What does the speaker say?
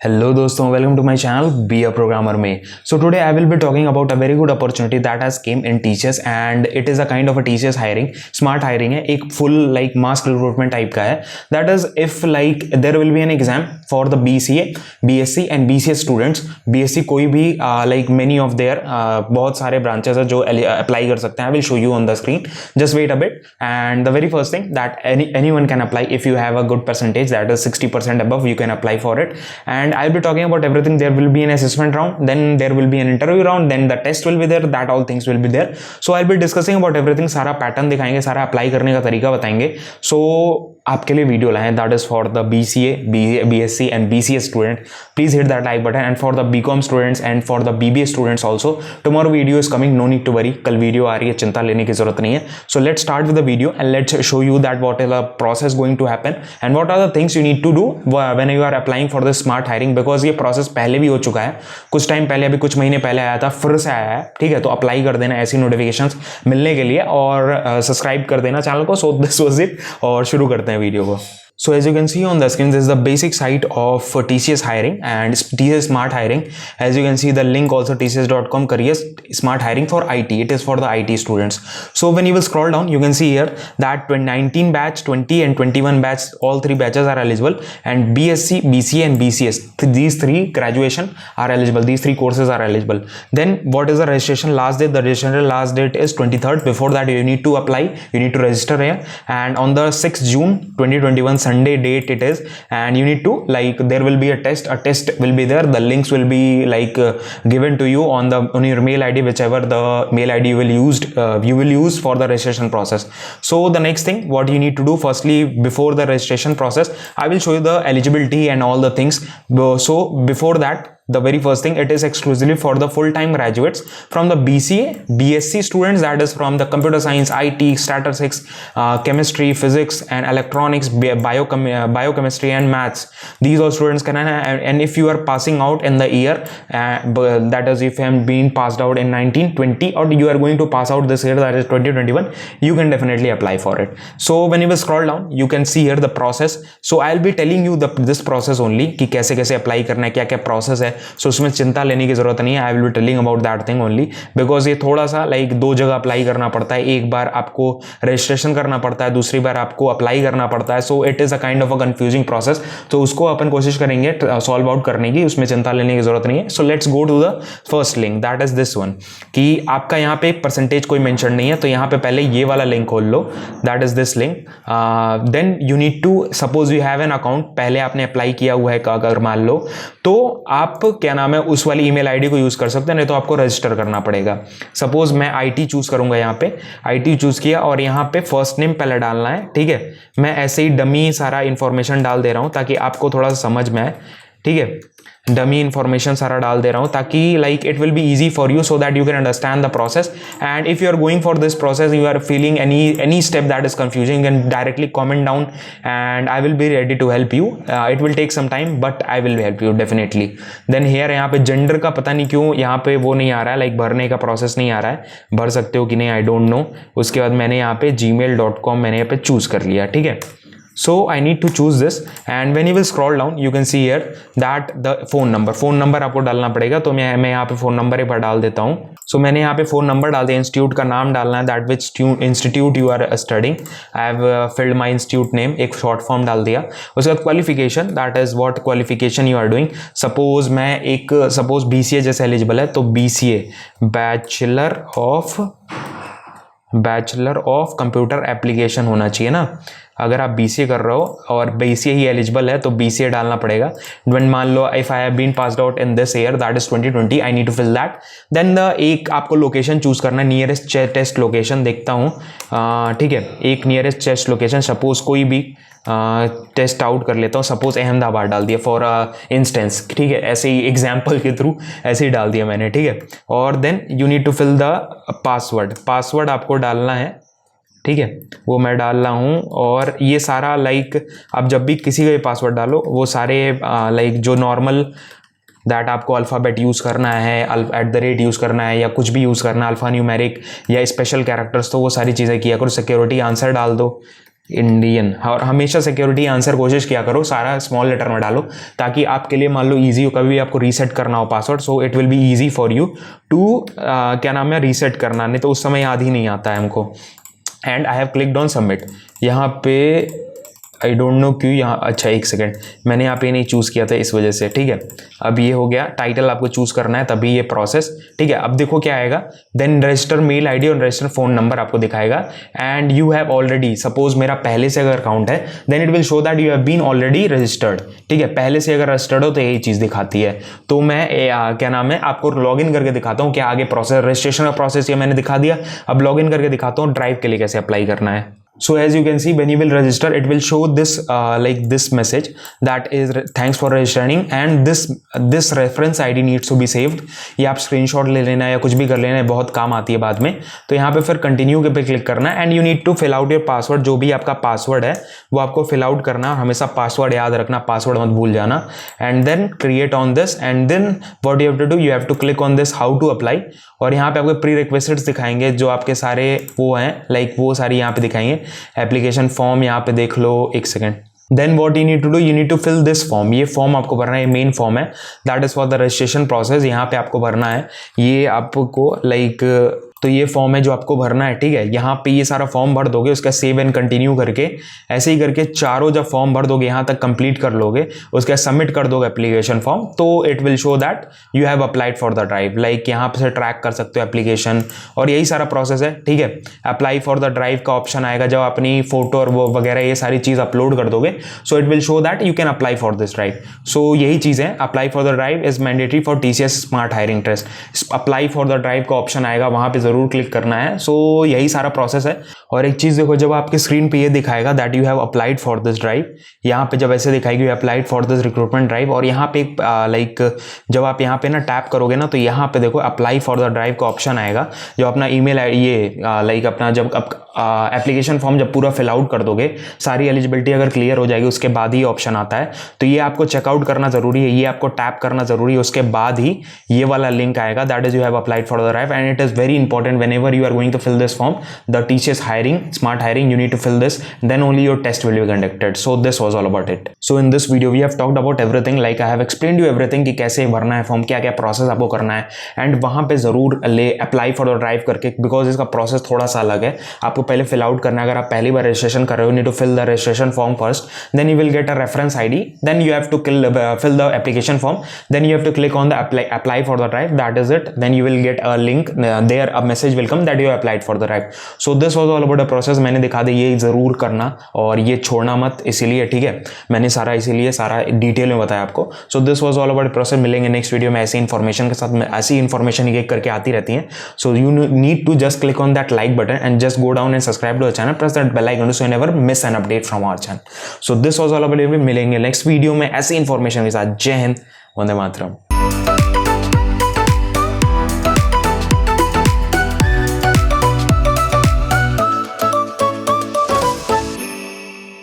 Hello दोस्तों, welcome to my channel Be a Programmer में. So today I will be talking about a very good opportunity that has came in teachers and it is a kind of a teachers hiring, smart hiring है, एक full like mass recruitment type का है. That is if like there will be an exam for the BCA, BSc and BCS students. BSc कोई भी like many of their बहुत सारे branches है जो apply कर सकते हैं. I will show you on the screen. Just wait a bit. And the very first thing that anyone can apply if you have a good percentage, that is 60% above, you can apply for it. And I'll be talking about everything. There will be an assessment round, then there will be an interview round, then the test will be there, that all things will be there. So I'll be discussing about everything. सारा pattern दिखाएंगे, सारा apply करने का तरीका बताएंगे. So आपके लिए video लाए, that is for the BCA, BSc and BCS student. Please hit that like button. And for the BCom students and for the BBA students also, tomorrow video is coming, no need to worry. कल video आ रही है, चिंता लेने की जरूरत नहीं है. So let's start with the video and let's show you that what is the process going to happen and what are the things you need to do when you are applying for the smart hiring. Because ये process पहले भी हो चुका है, कुछ time पहले, अभी कुछ महीने पहले आया था, फिर से आया है. ठीक है, तो अप्लाई कर देना ऐसी नोटिफिकेशंस मिलने के लिए और सब्सक्राइब कर देना चैनल को. सो दिस वाज इट और शुरू करते हैं वीडियो को. So as you can see on the screen, this is the basic site of TCS hiring and TCS smart hiring. As you can see the link also, tcs.com career smart hiring for IT. It is for the IT students. So when you will scroll down, you can see here that 19 batch, 20 and 21 batch, all three batches are eligible, and BSc, BCA and BCS, these three graduation are eligible. These three courses are eligible. Then what is the registration last date? The registration last date is 23rd. Before that you need to apply, you need to register here, and on the 6th June 2021 Sunday date it is, and you need to like, there will be a test will be there. The links will be like given to you on your mail ID, whichever the mail ID you will use for the registration process. So the next thing what you need to do, firstly before the registration process I will show you the eligibility and all the things. So before that, the very first thing, it is exclusively for the full-time graduates from the BCA, BSc students, that is from the computer science, IT, statistics, chemistry, physics and electronics, biochemistry and maths. These all students can, and if you are passing out in the year, that is if you have been passed out in 1920 or you are going to pass out this year, that is 2021, you can definitely apply for it. So when you will scroll down, you can see here the process. So I'll be telling you this process only कि कैसे कैसे apply करना है, क्या क्या process है. सो उसमें चिंता लेने की जरूरत नहीं है. आई will be telling about that thing only, because ये थोड़ा सा लाइक दो जगह अप्लाई करना पड़ता है. एक बार आपको रजिस्ट्रेशन करना पड़ता है, दूसरी बार आपको अप्लाई करना पड़ता है. So it is a kind of a confusing process. तो उसको अपन कोशिश करेंगे सॉल्व आउट करने की, उसमें चिंता लेने की जरूरत नहीं है. So let's go to the first link, that is this one. कि आपका यहाँ पे परसेंटेज कोई मेंशन नहीं है, तो यहाँ पे पहले ये वाला लिंक खोल लो, that is this link. Then you need to, suppose you have an account, पहले आपने अप्लाई किया हुआ है अगर मान लो, तो आप क्या नाम है उस वाली ईमेल आईडी को यूज कर सकते हैं, नहीं तो आपको रजिस्टर करना पड़ेगा. सपोज मैं IT चूज करूंगा, यहाँ पे IT चूज किया और यहाँ पे फर्स्ट नेम पहले डालना है. ठीक है, मैं ऐसे ही डमी सारा इंफॉर्मेशन डाल दे रहा हूं ताकि आपको थोड़ा सा समझ में आए. ठीक है, डमी इंफॉर्मेशन सारा डाल दे रहा हूं ताकि like it will be easy for you, so that you can understand the process. And if you are going for this process, you are feeling any step that is confusing, and directly comment down and I will be ready to help you. It will take some time but I will help you definitely. Then here यहाँ पे gender का पता नहीं क्यों यहाँ पे वो नहीं आ रहा है, लाइक भरने का प्रोसेस नहीं आ रहा है. भर सकते हो कि नहीं, आई डोंट नो. उसके बाद मैंने यहाँ पे gmail.com मैंने यहाँ पे चूज कर लिया. ठीक है, so I need to choose this, and when you will scroll down you can see here that the phone number आपको डालना पड़ेगा. तो मैं यहाँ पे फोन नंबर एक बार डाल देता हूँ. सो मैंने यहाँ पे फोन नंबर डाल दिया. इंस्टीट्यूट का नाम डालना है, that which institute you are studying. I have filled my institute name, एक शॉर्ट फॉर्म डाल दिया. उसके बाद qualification, that is what qualification you are doing. Suppose BCA जैसे एलिजिबल है, तो BCA bachelor of computer application होना चाहिए ना. अगर आप BCA कर रहे हो और BCA ही एलिजिबल है तो BCA डालना पड़ेगा. व्हेन मान लो if I have been passed out in this year, that is 2020, I need to fill that. Then एक आपको लोकेशन चूज करना है, नियरेस्ट टेस्ट लोकेशन देखता हूँ. ठीक है, एक नियरेस्ट टेस्ट लोकेशन, सपोज कोई भी टेस्ट आउट कर लेता हूँ. सपोज अहमदाबाद डाल दिया फॉर इंस्टेंस. ठीक है, ऐसे ही एग्जाम्पल के थ्रू ऐसे ही डाल दिया मैंने. ठीक है, और then you need to fill the password आपको डालना है. ठीक है, वो मैं डाल रहा हूँ. और ये सारा लाइक आप जब भी किसी का भी पासवर्ड डालो, वो सारे लाइक जो नॉर्मल दैट आपको अल्फ़ाबेट यूज़ करना है, @ यूज़ करना है, या कुछ भी यूज़ करना है, अल्फ़ा न्यूमेरिक या स्पेशल कैरेक्टर्स, तो वो सारी चीज़ें किया करो. सिक्योरिटी आंसर डाल दो. इंडियन। और हमेशा सिक्योरिटी आंसर कोशिश किया करो, सारा स्मॉल लेटर में डालो, ताकि आपके लिए मान लो ईजी हो, कभी भी आपको रीसेट करना हो password, so it will be easy for you to क्या नाम है रीसेट करना, नहीं तो उस समय याद ही नहीं आता है हमको। And I have clicked on submit. यहाँ पे आई डोंट नो क्यों यहाँ, अच्छा एक सेकेंड, मैंने यहाँ पे नहीं चूज़ किया था इस वजह से, ठीक है। अब ये हो गया, टाइटल आपको चूज़ करना है तभी ये प्रोसेस, ठीक है। अब देखो क्या आएगा, देन रजिस्टर मेल आईडी और रजिस्टर फ़ोन नंबर आपको दिखाएगा। And you have already, suppose मेरा पहले से अगर अकाउंट है, then it will show that you have been already registered, ठीक है। पहले से अगर रजिस्टर्ड हो तो यही चीज़ दिखाती है। तो मैं क्या नाम है आपको लॉग इन करके दिखाता हूँ क्या आगे प्रोसेस, रजिस्ट्रेशन का प्रोसेस ये मैंने दिखा दिया। अब लॉग इन करके दिखाता हूँ ड्राइव के लिए कैसे अप्लाई करना है। So as you can see, when you will register, it will show this like this message that is thanks for registering and this reference ID needs to be saved। ये आप screenshot ले लेना या कुछ भी कर लेना है, बहुत काम आती है बाद में। तो यहाँ पे फिर कंटिन्यू के पे क्लिक करना है and you need to fill out your password. जो भी आपका पासवर्ड है वो आपको फिल आउट करना, हमेशा पासवर्ड याद रखना, पासवर्ड मत भूल जाना। And then create on this and then what you have to do, you have to click on this how to apply. और यहाँ पे आपको प्री रिक्वेस्ट्स दिखाएंगे जो आपके सारे वो हैं, लाइक वो सारी यहाँ पे दिखाएंगे। एप्लीकेशन फॉर्म यहाँ पे देख लो, एक second. Then what you need to do, you need to fill this form. ये फॉर्म आपको भरना है, ये मेन फॉर्म है, that is for the registration process. यहाँ पे आपको भरना है ये आपको लाइक, तो ये फॉर्म है जो आपको भरना है, ठीक है। यहाँ पे ये सारा फॉर्म भर दोगे, उसका सेव एंड कंटिन्यू करके ऐसे ही करके चारों जब फॉर्म भर दोगे, यहाँ तक कंप्लीट कर लोगे, उसके बाद सबमिट कर दोगे एप्लीकेशन फॉर्म, तो it will show that you have applied for the drive. Like यहाँ पे से ट्रैक कर सकते हो एप्लीकेशन, और यही सारा प्रोसेस है, ठीक है। अप्लाई फॉर द ड्राइव का ऑप्शन आएगा जब अपनी फोटो और वो वगैरह ये सारी चीज़ अपलोड कर दोगे, so it will show that you can apply for this drive. So यही चीज़ है, apply for the drive is mandatory for TCS smart hiring test. Apply for the drive का ऑप्शन आएगा, वहाँ पे जरूर क्लिक करना है। सो यही सारा प्रोसेस है। और एक चीज देखो, जब आपके स्क्रीन पे ये दिखाएगा that you have applied for this drive, यहाँ पे जब ऐसे दिखाएगी you applied for this recruitment drive, और यहाँ पे लाइक जब आप यहाँ पे ना टैप करोगे ना, तो यहाँ पे देखो अप्लाई फॉर द ड्राइव का ऑप्शन आएगा। जो अपना ईमेल ये लाइक अपना जब एप्लीकेशन फॉर्म जब पूरा फिल आउट कर दोगे, सारी एलिजिबिलिटी अगर क्लियर हो जाएगी, उसके बाद ही ऑप्शन आता है। तो ये आपको चेकआउट करना जरूरी है, ये आपको टैप करना जरूरी है, उसके बाद ही ये वाला लिंक आएगा that is you have applied for the drive. And it is very important whenever you are going to fill this form, the TCS hiring, smart hiring, you need to fill this, then only your test will be conducted. So this was all about it. So in this video we have talked about everything, like I have explained you everything कि कैसे भरना है form, क्या क्या process आपको करना है, and वहां पे जरूर ले अप्लाई फॉर द ड्राइव करके, बिकॉज इसका प्रोसेस थोड़ा सा अलग है। आपको पहले फिल आउट करना है, अगर आप पहली बार रजिस्ट्रेशन कर रहे हो, need to fill the registration form first, then you will get a reference ID, then you have to fill the application form, then you have to click on the apply for the drive, that is it, then you will get a link there, a message will come that you applied for the drive. So this was all about the process। मैंने दिखा दी, ये जरूर करना और ये छोड़ना मत, इसीलिए, ठीक है, मैंने सारा इसीलिए सारा डिटेल में बताया आपको। So this was all about the process। मिलेंगे नेक्स्ट वीडियो में ऐसी इन्फॉर्मेशन के साथ, ऐसी इन्फॉर्मेशन एक करके आती रहती है। So you need to just click on that like button and just go down and subscribe to the channel, press that bell icon so you never miss an update from our channel। So this was all about it। मिलेंगे next video में ऐसी information के साथ। जय हिंद, वंदे मातरम।